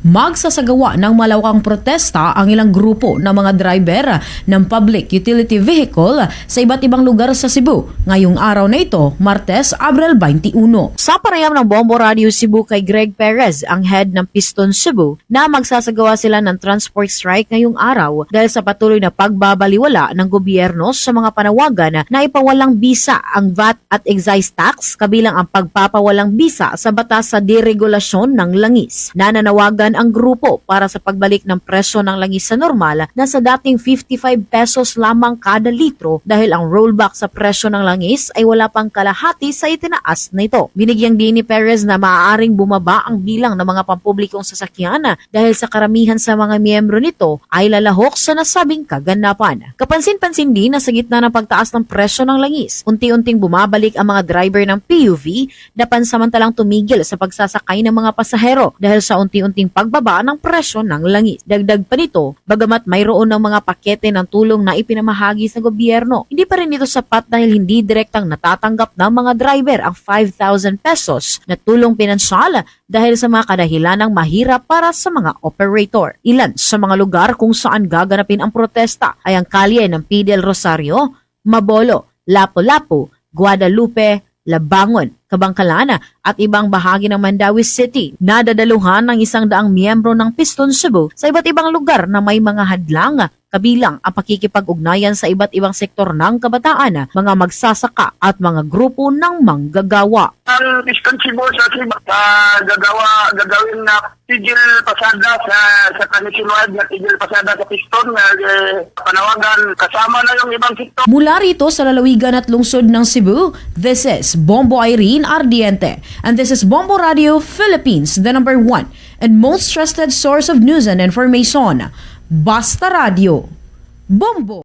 Magsasagawa ng malawakang protesta ang ilang grupo ng mga driver ng public utility vehicle sa iba't ibang lugar sa Cebu ngayong araw na ito, Martes, Abril 21. Sa panayam ng Bombo Radio Cebu kay Greg Perez, ang head ng Piston Cebu, na magsasagawa sila ng transport strike ngayong araw dahil sa patuloy na pagbabaliwala ng gobyerno sa mga panawagan na ipawalang bisa ang VAT at excise tax kabilang ang pagpapawalang bisa sa batas sa deregulasyon ng langis. Nananawagan ang grupo para sa pagbalik ng presyo ng langis sa normal na sa dating 55 pesos lamang kada litro dahil ang rollback sa presyo ng langis ay wala pang kalahati sa itinaas na ito. Binigyang din ni Perez na maaaring bumaba ang bilang ng mga pampublikong sasakyan dahil sa karamihan sa mga miyembro nito ay lalahok sa nasabing kaganapan. Kapansin-pansin din na sa gitna ng pagtaas ng presyo ng langis, unti-unting bumabalik ang mga driver ng PUV na pansamantalang tumigil sa pagsasakay ng mga pasahero dahil sa unti-unting pagbaba ng presyo ng langis. Dagdag pa nito, bagamat mayroon ng mga pakete ng tulong na ipinamahagi sa gobyerno, hindi pa rin ito sapat dahil hindi direktang natatanggap ng mga driver ang 5,000 pesos na tulong pinansyal dahil sa mga kadahilanang mahirap para sa mga operator. Ilan sa mga lugar kung saan gaganapin ang protesta ay ang kalye ng P. del Rosario, Mabolo, Lapu-Lapu, Guadalupe, Labangon, Kabangkalan at ibang bahagi ng Mandaue City. Nadadaluhan ng 100 miyembro ng Piston Cebu sa iba't ibang lugar na may mga hadlang, kabilang ang pakikipag-ugnayan sa iba't ibang sektor ng kabataan, mga magsasaka at mga grupo ng manggagawa. Ang Piston Cebu sa gagawin na tigil pasada sa kanisilwad na tigil pasada sa Piston na panawagan kasama na yung ibang sektor. Mula rito sa lalawigan at lungsod ng Cebu, this is Bombo Irene Ardiente and this is Bombo Radio Philippines, the #1 and most trusted source of news and information. Basta Radio. Bombo!